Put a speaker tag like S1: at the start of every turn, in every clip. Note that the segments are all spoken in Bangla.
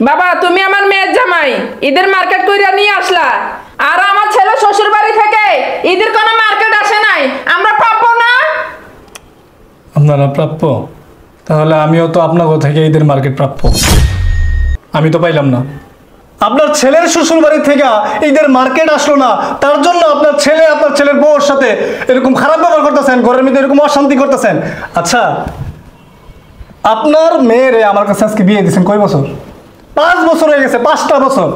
S1: বাবা তুমি আমার মেয়ের জামাই, ঈদের মার্কেট কইরা নিয়ে আসলা, আর আমার ছেলে শ্বশুর বাড়ি থেকে ঈদের কোনো মার্কেট আসে নাই, আমরা প্রাপ্য না?
S2: আপনারা প্রাপ্য? তাহলে আমিও তো আপনাদের থেকে ঈদের মার্কেট প্রাপ্য। আমি তো পাইলাম না। আপনার ছেলের শ্বশুর বাড়ি থেকে ঈদের মার্কেট আসলো না, তার জন্য আপনার ছেলে আপনার ছেলের বউর সাথে এরকম খারাপ ব্যবহার করতেছেন, ঘরের মধ্যে এরকম অশান্তি করতেছেন। আচ্ছা, আপনার মেয়েরে আমার কাছে আজকে বিয়ে দিয়েছেন কয় বছর? 5 বছর হয়ে গেছে, 5টা বছর।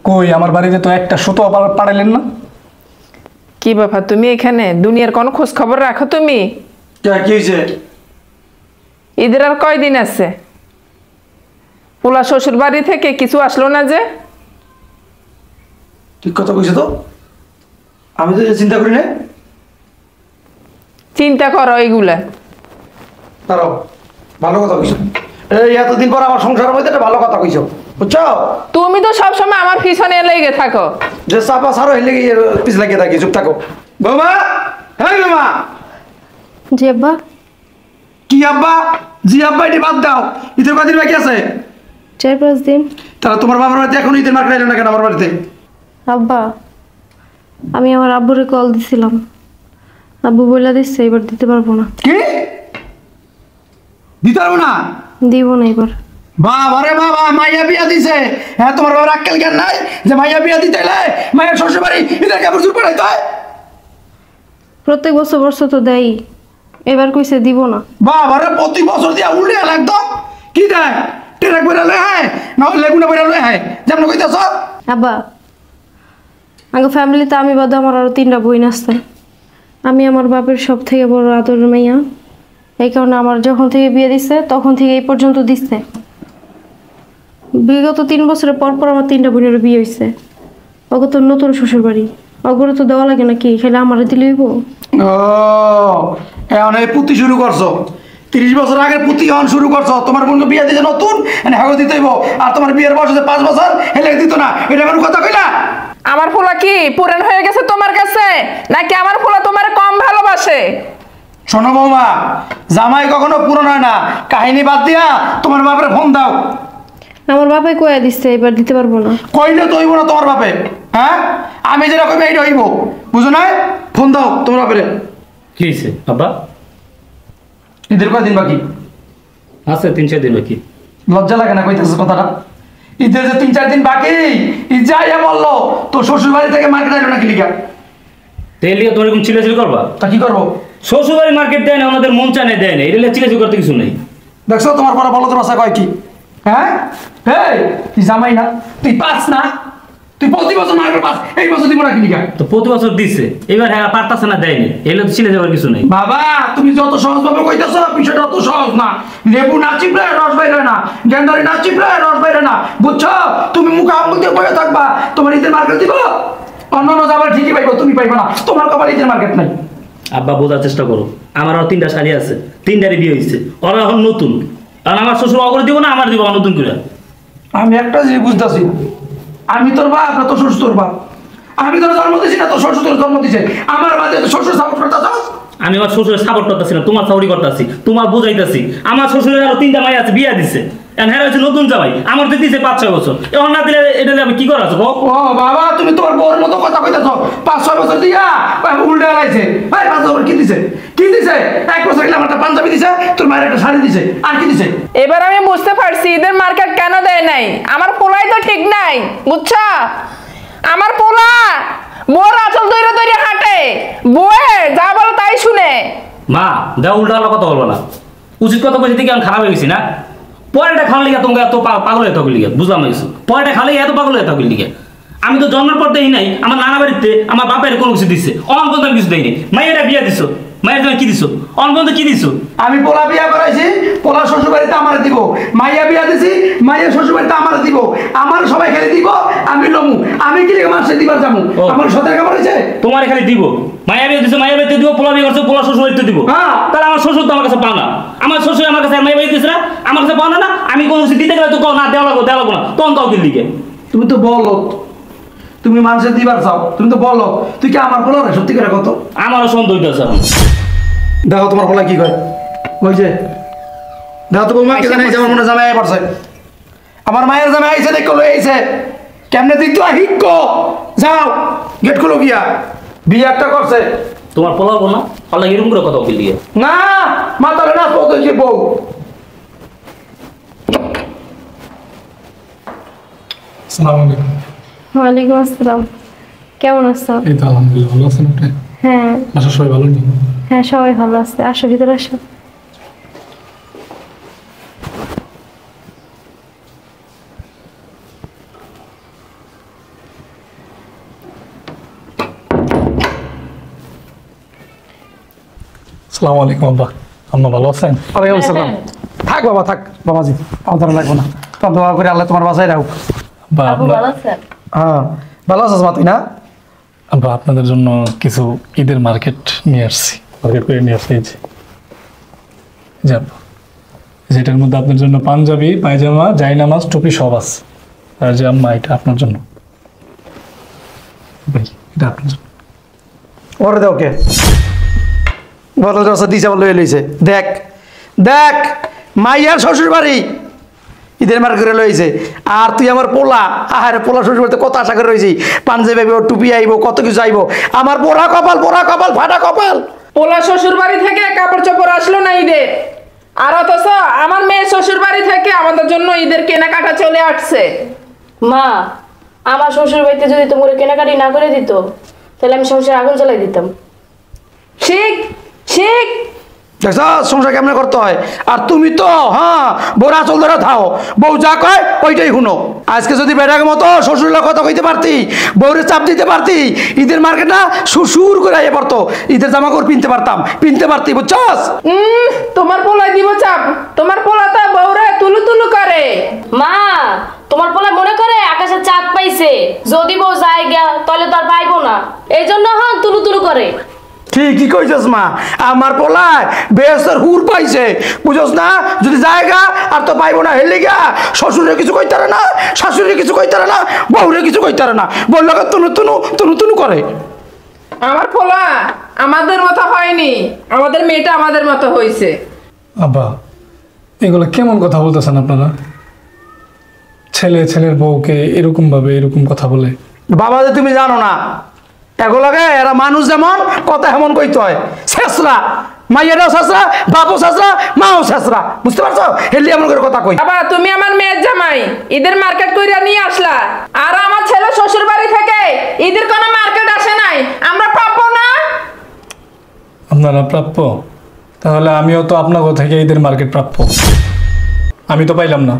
S2: কই আমার বাড়িতে তো একটা সুতো পাঠাইলেন না।
S1: কি বাবা তুমি এখানে দুনিয়ার কোনো খোঁজ খবর রাখো তুমি?
S3: কি হয়েছে?
S1: ঈদের আর কয়দিন আছে? পোলা শ্বশুর বাড়ি থেকে কিছু আসলো না যে?
S3: ঠিক কথা কইছে তো, আমি তো চিন্তা করি না।
S1: চিন্তা করো এইগুলা।
S3: দাঁড়াও, ভালো কথা কইছো। এই এতদিন পর আমার সংসারের মধ্যে একটা ভালো কথা কইছো, বুঝছো?
S1: তুমি তো সবসময় আমার পিছনে লেগে থাকো।
S3: যে চাপা সারো হেলে পিছ লাগিয়ে থাকি, চুপ থাকো। বৌমা, হ্যাঁ বৌমা।
S4: জি আব্বা।
S3: কি আব্বা? জি আব্বা এটি বাদ দাও। ঈদের কদিন বাকি আছে?
S4: 4-5 দিন।
S3: তাহলে তোমার বাবার বাড়িতে এখন ঈদের মার্কেট এলো না কেন আমার বাড়িতে?
S4: আব্বা, আমি আমার আব্বুরে কল দিছিলাম, আব্বু বইলা দিচ্ছে এবার দিতে পারবো না।
S3: কি দিতে পারবো না?
S4: দিব না এবার।
S3: বাবা রে বাবা, মাইয়া বিয়া দিছে। হ্যাঁ, তোমার বাবার আক্কেল জ্ঞান নাই যে মাইয়া বিয়া দিতে এলে মায়ের শ্বশুর বাড়ি ঈদের কাপড় চুপ পাঠাইতে হয়?
S4: প্রত্যেক বছর তো দেয়, এবার কইছে দিব না।
S3: বাবা রে, প্রতি বছর দিয়া উল্টে গেল একদম। কি দেয়? টেরাক বেড়া লয়, হ্যাঁ না লেগুনা বেড়া লয়, হ্যাঁ যেমন কইতেছ।
S4: আব্বা, আগে ফ্যামিলিতে আমি বাদে আমার আরো 3টা বোন আছে। আমি আমার বাপের সব থেকে বড় আদরের মেয়া, এই কারণে আমার যখন থেকে বিয়ে দিচ্ছে তখন থেকে এই পর্যন্ত দিচ্ছে। বিগত 3 বছরের পর পর আমার 3টা বোনের বিয়ে হয়েছে। ওকে তো নতুন শ্বশুর বাড়ি, ওগুলো তো দেওয়া লাগে নাকি? খেলে আমার দিলে হইব?
S3: ও এখন এই পুঁতি শুরু করছো? 30 বছর আগে পুঁতি হন শুরু করছো? তোমার বোনকে বিয়ে দিতে নতুন হাগো দিতে হইব, আর তোমার বিয়ের বয়স 5 বছর হেলে দিত না, এটা কোনো কথা কইলা?
S1: আমার পোলা কি পুরান হয়ে গেছে তোমার কাছে, নাকি আমার পোলা তোমার কম ভালোবাসে?
S3: শোনো বৌমা, জামাই কখনো পুরনো হয় না। কাহিনী বাদ দিয়া তোমার বাপের ফোন দাও।
S4: আমার বাপাই কয়া দিচ্ছে এবার দিতে পারবো না।
S3: কইলে তো হইব না তোমার বাপে? হ্যাঁ, আমি যেটা কইবে এইটা হইব, বুঝো না? ফোন দাও তোমার বাপের।
S5: কি হয়েছে আব্বা?
S3: ঈদের কয়দিন বাকি
S5: আছে? 3-4 দিন বাকি।
S3: লজ্জা লাগে না কইতেছে কথাটা? ঈদের যে 3-4 দিন বাকি, ঈদ যাইয়া বললো তো শ্বশুর বাড়ি থেকে মার্কেট আইলো না কি লিগা?
S5: তেলিয়া তোমার এরকম চিলাচিলি করবা?
S3: তা কি করবো?
S5: শ্বশুর বাড়ি মার্কেট দেয় না, ওনাদের মন চায় না, দেয় না, এটা চিলাচিলি করতে কিছু নেই।
S3: দেখছো তোমার পরে বলো তো বাসা কয় কি? হ্যাঁ, এই তুই জামাই না, তুই পাস না, তুই প্রতি বছর মার্কেট পাস, এই বছর দিব না কি লিগা?
S5: তো প্রতি বছর দিচ্ছে, এবার হ্যাঁ পারতাছে না, দেয়নি, এগুলো তো চিলে যাওয়ার কিছু নেই।
S3: বাবা তুমি যত সহজ ভাবে কইতেছো বিষয়টা অত সহজ না। লেবু না চিপলে রস বাইরে না, গেন্দারি না চিপলে রস বাইরে না, বুঝছো? তুমি মুখে আঙুল দিয়ে বসে থাকবা, তোমার ঈদের মার্কেট দিব, অন্য যাবার ঠিকই পাইবো, তুমি পাইবো না। তোমার কপালে ঈদের মার্কেট নাই।
S5: আব্বা বোঝার চেষ্টা করো, আমার আর 3টা শাড়ি আছে, 3টারই বিয়ে হয়েছে, ওরা এখন নতুন, আর আমার শ্বশুর অগরে দিব না, আমার দিব নতুন করে।
S3: আমি একটা জিনিস বুঝতেছি, আমি তোর বাপ না তোর শ্বশুর তোর বাপ? আমি তোর জন্ম দিছি না তোর শ্বশুর তোর জন্ম দিছে? আমার বাদে তোর শ্বশুর সাপোর্ট করতেছ?
S5: আমি আমার শ্বশুরের সাপোর্ট করতেছি না, তোমার সাপোর্টই করতেছি, তোমার বুঝাইতেছি। আমার শ্বশুরের আরো 3টা মাই আছে, বিয়ে দিচ্ছে, হ্যাঁ হচ্ছে নতুন জামাই, আমার তো দিছে 5-6 বছর, এখন না দিলে এটা আমি কি করা আছে?
S3: ও বাবা, তুমি তোমার বউর মতো কথা কইতেছ। 5-6 বছর দিয়া উল্টে গেছে। ভাই 5 বছর কি দিছে? কি দিছে? 1 বছর গেলে আমার একটা পাঞ্জাবি দিছে, তোর মায়ের একটা শাড়ি দিছে, আর কি দিছে?
S1: এবার আমি বুঝতে পারছি ঈদের মার্কেট কেন দেয় নাই। আমার পোলাই তো ঠিক নাই, বুঝছো? আমার পোলা বউর আঁচল ধরে ধরে হাঁটে, বউয়ে যা বলো তাই শুনে।
S5: মা দেওয়া উল্টা কথা বলবো না, উচিত কথা বলছি থেকে আমি খারাপ হয়ে গেছি না। পরেটা খাওয়ার লিগে তোমাকে এত পাগল হয়ে থাকলে লিগে, বুঝলাম না কিছু। পরেটা খালে এত পাগল হয়ে থাকলে লিগে? আমি তো জন্মের পর দেই নাই, আমার নানা বাড়িতে আমার বাপের কোনো কিছু দিচ্ছে, অন পর্যন্ত আমি কিছু দেয়নি। মাইয়েরা বিয়ে দিছো, মায়ের জন্য কি দিছো? অন পর্যন্ত কি দিছো?
S3: আমি পোলা বিয়া করাইছি, পোলা শ্বশুর বাড়িতে আমার দিব। মাইয়া বিয়া দিছি, মাইয়া শ্বশুর বাড়িতে আমার দিব। আমার সবাই খেলে দিব, আমি লমু। আমি কি লিগে মাসে দিবার যাবো? আমার সাথে কেমন হয়েছে?
S5: তোমার খালি দিব, মাইয়া বিয়ে দিছো মাইয়া বাড়িতে দিব, পোলা বিয়ে করছো পোলা শ্বশুর বাড়িতে দিব। তাহলে আমার শ্বশুর তো আমার কাছে পাও না, আমার শ্বশুর আমার কাছে মাইয়া বাড়ি দিচ্ছে না, আমার কাছে পাও না। আমি কোনো কিছু দিতে গেলে তো না দেওয়া লাগবো না, তখন কাউ কি লিখে?
S3: তুমি তো বলো তুমি মানুষের দিবার চাও, তুমি তো বলো। তুই কি আমার বলো রে? সত্যি করে কত?
S5: আমারও সন্দেহ হইতেছে এখন।
S3: দেখো তোমার বলা কি কয়, ওই যে দেখো তো বৌমা কে জানে, যেমন মনে জামাই পড়ছে। আমার মায়ের জামাই আইছে দেখো লই আইছে কেমনে দিত হিক্ক যাও গেট খুলো গিয়া বিয়ে একটা করছে
S5: তোমার পোলাও না আল্লাহ এরকম করে কথা বলি দিয়ে
S3: না মাতালে না বলতে বউ
S2: আসসালামু আলাইকুম।
S4: ওয়ালাইকুম আসসালাম। কেমন আছো?
S2: এই তো আলহামদুলিল্লাহ, ভালো আছেন আপনি?
S4: হ্যাঁ
S2: বাসার সবাই ভালো নেই?
S4: হ্যাঁ, সবাই ভালো আছে। আসো, ভিতরে আসো।
S2: আসসালামু আলাইকুম আব্বা, আম্মা ভালো আছেন?
S3: ওয়ালাইকুম আসসালাম। থাক বাবা থাক বাবাজি, আমার লাগবে না। তো দোয়া করে আল্লাহ তোমার বাসায় রাখুক।
S2: আব্বা আপনার
S3: হ্যাঁ ভালো আছিস মা তুই না?
S2: আব্বা আপনাদের জন্য কিছু ঈদের মার্কেট নিয়ে আসছি, মার্কেট করে নিয়ে আসছি। যাব যেটার মধ্যে আপনার জন্য পাঞ্জাবি, পায়জামা, জায়নামাজ, টুপি সব আছে। আর যে আম্মা, এটা আপনার জন্য ভাই, এটা আপনার জন্য।
S3: ওরে দে ওকে বড় রসা দিছে বলে লইছে। দেখ দেখ মাইয়ার শ্বশুর বাড়ি ঈদের মার্কেট করে লইছে, আর তুই আমার পোলা। আহারে পোলা শ্বশুর বাড়িতে কত আশা করে রয়েছি, পাঞ্জাবি আইব, টুপি আইব, কত কিছু আইব। আমার পোড়া কপাল, পোড়া কপাল, ফাটা কপাল।
S1: পোলা শ্বশুর বাড়ি থেকে কাপড় চোপড় আসলো না ঈদের, আর অথচ আমার মেয়ে শ্বশুর বাড়ি থেকে আমাদের জন্য ঈদের কেনাকাটা চলে আসছে।
S4: মা, আমার শ্বশুর বাড়িতে যদি তোমার কেনাকাটি না করে দিত, তাহলে আমি সংসারে আগুন জ্বালাই দিতাম।
S1: শিখ শিখ
S3: দেখছ সংসার কেমনে করতে হয়। আর তুমি তো হ্যাঁ বোরা চল ধরে থাও, বউ যা কয় ওইটাই শুনো। আজকে যদি বেটাকে মতো শ্বশুরের কথা কইতে পারতি, বউরে চাপ দিতে পারতি, ঈদের মার্কেট না শ্বশুর করে আইয়ে পড়তো, ঈদের জামা কাপড় পিনতে পারতি, বুঝছস?
S1: তোমার পোলাই দিব চাপ, তোমার পোলা তো বউরে তুলু তুলু করে।
S4: মা, তোমার পোলা মনে করে আকাশে চাঁদ পাইছে, যদি বউ যায় গিয়া তাহলে তো আর পাইবো না, এই জন্য হ্যাঁ তুলু তুলু করে।
S3: ঠিকই কইছস মা, আমার পোলায় বেহেস্তের হুর পাইছে, বুঝছস না? যদি জায়গা আর তো পাইবো না, হেলে গা শ্বশুরে কিছু কইতারে না, শাশুড়ি কিছু কইতারে না, বউরে কিছু কইতারে না, বললো তুনু তুনু তুনু তুনু করে।
S1: আমার পোলা আমাদের মতো হয়নি, আমাদের মেয়েটা আমাদের মতো হয়েছে।
S2: আব্বা এগুলো কেমন কথা বলতেছেন আপনারা? ছেলের বউকে এরকম ভাবে এরকম কথা বলে?
S3: বাবা যে তুমি জানো না, এগুলোকে এরা মানুষ যেমন কথা এমন কইতে হয়। শেষরা মাইয়ারাও শেষরা, বাপও শেষরা, মাও শেষরা, বুঝতে পারছো? হেলি এমন করে কথা কই।
S1: বাবা, তুমি আমার মেয়ের জামাই, ঈদের মার্কেট কইরা নিয়ে আসলা, আর আমার ছেলে শ্বশুর বাড়ি থেকে ঈদের কোনো মার্কেট আসে নাই, আমরা পাবো না?
S2: আপনারা প্রাপ্য, তাহলে আমিও তো আপনাকে থেকে ঈদের মার্কেট প্রাপ্য। আমি তো পাইলাম না।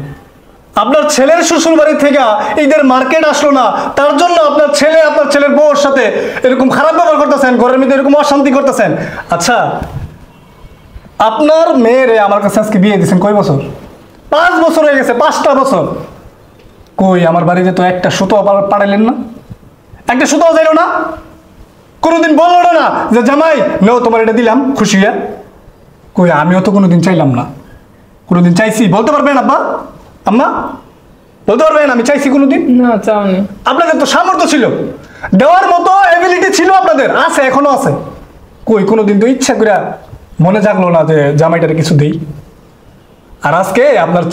S2: আপনার ছেলের শ্বশুর বাড়ি থেকে ঈদের মার্কেট আসলো না, তার জন্য আপনার ছেলের বউর সাথে এরকম খারাপ ব্যবহার করতেছেন, ঘরের মধ্যে এরকম অশান্তি করতেছেন। আচ্ছা, আপনার মেয়েরে আমার কাছে আজকে বিয়ে দিয়েছেন কয় বছর? 5 বছর হয়ে গেছে, 5টা বছর। কই আমার বাড়িতে তো একটা সুতো পাড়াইলেন না, একটা সুতো যাইল না, কোনোদিন বললো না যে জামাই নেও তোমার এটা দিলাম খুশি হয়ে। কই আমিও তো কোনোদিন চাইলাম না। কোনোদিন চাইছি? বলতে পারবেন আব্বা, আম্মা বলতে পারবেন আমি চাইছি কোনোদিন?
S1: না, চাওনি।
S2: আপনাদের তো সামর্থ্য ছিল, দেওয়ার মতো এবিলিটি ছিল আপনাদের, আছে, এখনো আছে। কই কোনোদিন তো ইচ্ছা করে মনে জাগলো না যে জামাইটারে কিছু দেই? আর আজকে আপনার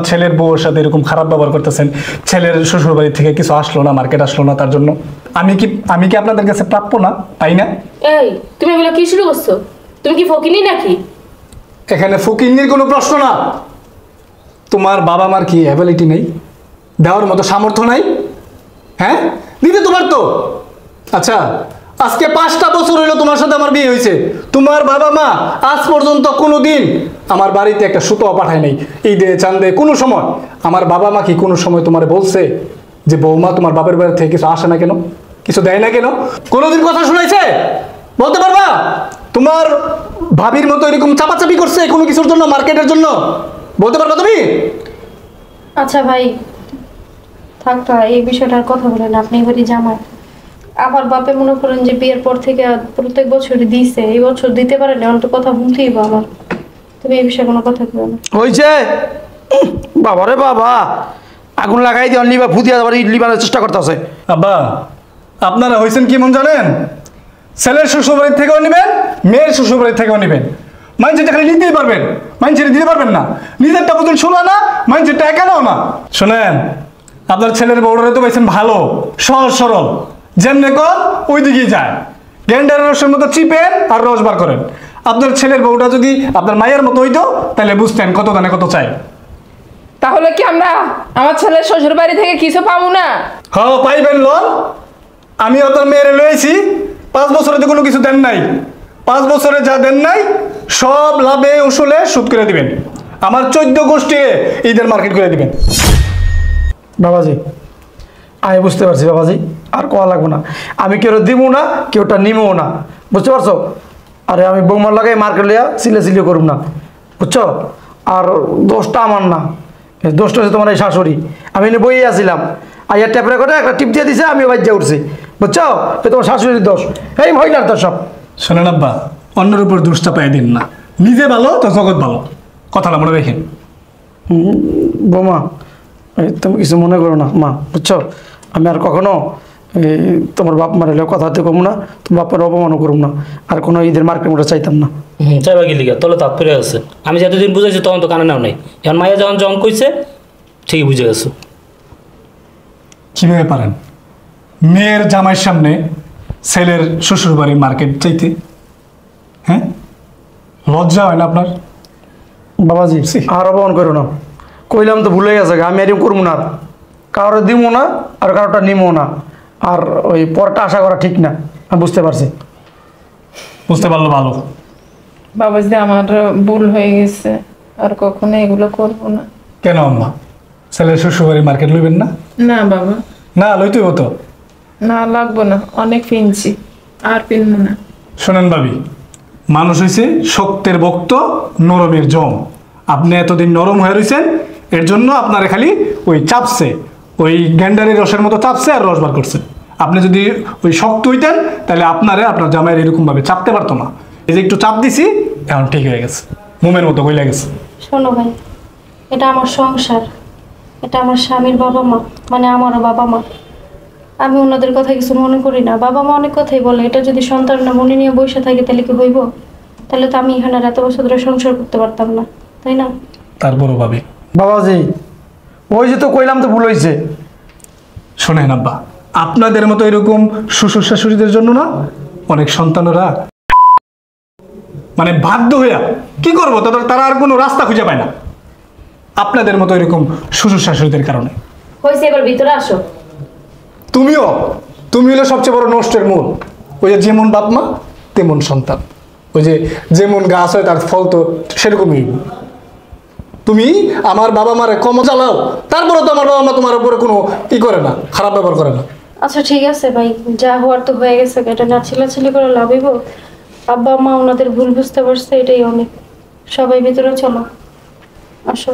S2: ছেলের বউর সাথে এরকম খারাপ ব্যবহার করতেছেন। ছেলের শ্বশুর বাড়ি থেকে কিছু আসলো না, মার্কেট আসলো না, তার জন্য আমি কি আপনাদের কাছে প্রাপ্য না? পাই না?
S4: এই, তুমি এগুলো কি শুরু করছো? তুমি কি ফকিনি নাকি?
S2: এখানে ফকিন্নির কোনো প্রশ্ন না। তোমার বাবা মার কি অ্যাবিলিটি নেই? দেওয়ার মতো সামর্থ্য নাই? হ্যাঁ, দিতে তোমার তো। আচ্ছা, আজকে 5টা বছর হইলো তোমার সাথে আমার বিয়ে হয়েছে, তোমার বাবা মা আজ পর্যন্ত কোনো দিন আমার বাড়িতে একটা সুতো পাঠায় নাই। ঈদে চান্দে কোনো সময় আমার বাবা মা কি কোনো সময় তোমার বলছে যে বৌমা তোমার বাপের বাড়ি থেকে কিছু আসে না কেন, কিছু দেয় না কেন? কোনোদিন কথা শুনাইছে? বলতে পারবা? তোমার ভাবির মতো এরকম চাপাচাপি করছে কোনো কিছুর জন্য, মার্কেটের জন্য? বলতে পারবা তুমি?
S4: আচ্ছা ভাই, থাকতো এই বিষয়টা আর কথা বলেন। আপনি এবারই জামাই, আবার বাপে মনে করেন যে বিয়ের পর থেকে প্রত্যেক বছরই দিছে, এই বছর দিতে পারেন, এমন তো কথা শুনতেই বা আমার। তুমি এই বিষয়ে কোনো কথা বলো না।
S3: হয়েছে বাবারে বাবা, আগুন লাগাই দিয়ে লিবা ফুদিয়া যাবার লিবানোর চেষ্টা করতেছে।
S2: আব্বা আপনারা হয়েছেন কি মন জানেন? ছেলের শ্বশুরবাড়ির থেকেও নেবেন, মেয়ের শ্বশুরবাড়ির থেকেও নেবেন। মানে যেটা খালি নিতেই পারবেন, মানুষের দিতে পারবেন না, নিজেরটা বুঝুন শোনা না, মানুষেরটা একাও না। শোনেন, আপনার ছেলের বউরে তো পাইছেন ভালো, সহজ সরল, যেমনে কর ওই দিকেই যায়, গ্যান্ডারের রসের মতো চিপেন আর রস বার করেন। আপনার ছেলের বউটা যদি আপনার মায়ের মতো হইতো তাহলে বুঝতেন কত দানে কত চাই।
S1: তাহলে কি আমরা আমার ছেলের শ্বশুর বাড়ি থেকে কিছু পাবো না?
S2: হ্যাঁ পাইবেন লোন। আমি আপনার মেয়েরে লয়েছি, 5 বছরে তো কোনো কিছু দেন নাই, 5 বছরে যা দেন নাই সব লাভে উসুলে সুদ করে দিবেন। আমার 14 গোষ্ঠী ঈদের মার্কেট করে দিবেন।
S3: বাবাজি আমি বুঝতে পারছি বাবাজি, আর কোয়া লাগবো না। আমি কেউ দিব না, কেউটা নিমও না, বুঝতে পারছো? আরে আমি বৌমার লাগাই মার্কেট লিয়া সিলে করুম না, বুঝছো? আর দোষটা আমার না, দোষটা হচ্ছে তোমার এই শাশুড়ি। আমি এনে বইয়ে আসছিলাম, আইয়ার ট্যাপরে করে একটা টিপ দিয়ে দিছে, আমি বাজ্যা উঠছি, বুঝছো? তোমার শাশুড়ির দোষ, এই মহিলার দোষ সব।
S2: শোনেন আব্বা, অন্যের উপর দোষটা পাই দিন না, নিজে ভালো তো জগৎ ভালো, কথাটা মনে রেখেন।
S3: বৌমা তুমি কিছু মনে করো না মা, বুঝছো? আমি আর কখনো তোমার বাপ মার এলে কথা হতে কম না, তোমার বাপের অপমানও করুম না, আর কোনো ঈদের মার্কেট মোটা চাইতাম না।
S5: চাইবা কি লিগা, তলে তাপ ফিরে আছে। আমি যতদিন বুঝাইছি তখন তো কানে নাও নাই, এখন মাইয়া যখন কইছে ঠিকই বুঝে গেছো।
S2: কিভাবে পারেন মেয়ের জামাইয়ের সামনে ছেলের শ্বশুর বাড়ির মার্কেট চাইতে? হ্যাঁ, লজ্জা হয় না আপনার?
S3: বাবাজি আর অপমান করো না, কইলাম তো ভুলে গেছে, আমি এরকম করবো না, কারোর দিব না আর কারোটা নিমও না, আর ওই পরটা আশা করা ঠিক না। আমি বুঝতে পারছি।
S2: বুঝতে পারলো ভালো।
S1: বাবাজি আমার ভুল হয়ে গেছে, আর কখনো এগুলো করবো না।
S2: কেন আম্মা, ছেলের শ্বশুর বাড়ির মার্কেট লইবেন না?
S1: না বাবা,
S2: না লইতেই হতো।
S1: না লাগবো না, অনেক পিনছি, আর পিনবো না।
S2: শোনেন ভাবি, মানুষ হয়েছে শক্তের ভক্ত, নরমের জম। আপনি এতদিন নরম হয়ে রয়েছেন, এর জন্য আপনার খালি ওই চাপছে, ওই গ্যান্ডারের রসের মতো চাপছে আর রস বার করছে। আপনি যদি ওই শক্ত হইতেন তাহলে আপনার জামাইয়ের এরকমভাবে চাপতে পারতো না। এই যে একটু চাপ দিছি, এখন ঠিক হয়ে গেছে, মোমের মতো গইলা গেছে।
S4: শোনো ভাই, এটা আমার সংসার, এটা আমার স্বামীর বাবা মা, মানে আমারও বাবা মা। আমি ওনাদের কথা কিছু মনে করি না। বাবা মা অনেক কথাই বলে, এটা যদি সন্তানরা মনে নিয়ে বসে থাকে তাহলে কি হইব? তাহলে তো আমি এখানে আর এত বছর ধরে সংসার করতে পারতাম না, তাই না?
S2: তারপরও ভাবি।
S3: বাবাজি ওই যে তো কইলাম তো ভুল হয়েছে।
S2: শোনেন আব্বা, আপনাদের মতো এরকম শ্বশুর শাশুড়িদের জন্য না অনেক সন্তানরা মানে বাধ্য হইয়া কি করবো, তারা আর কোনো রাস্তা খুঁজে পায় না আপনাদের মতো এরকম শ্বশুর শাশুড়িদের কারণে।
S4: হয়েছে, এবার ভিতরে আসো।
S2: তুমি হলো সবচেয়ে বড় নষ্টের মূল। ওই যে যেমন বাপ মা তেমন সন্তান, ওই যে যেমন গাছ হয় তার ফল তো সেরকমই। তুমি আমার বাবা মারে কম চালাও, তারপরে তো আমার বাবা মা তোমার উপরে কোনো ই করে না, খারাপ ব্যবহার করে না।
S4: আচ্ছা ঠিক আছে ভাই, যা হওয়ার তো হয়ে গেছে, এটা না ছিলাছিলি করে লাভ হইব? আব্বা মা ওনাদের ভুল বুঝতে পারছে, এটাই অনেক। সবাই ভিতরে চলো, আসো।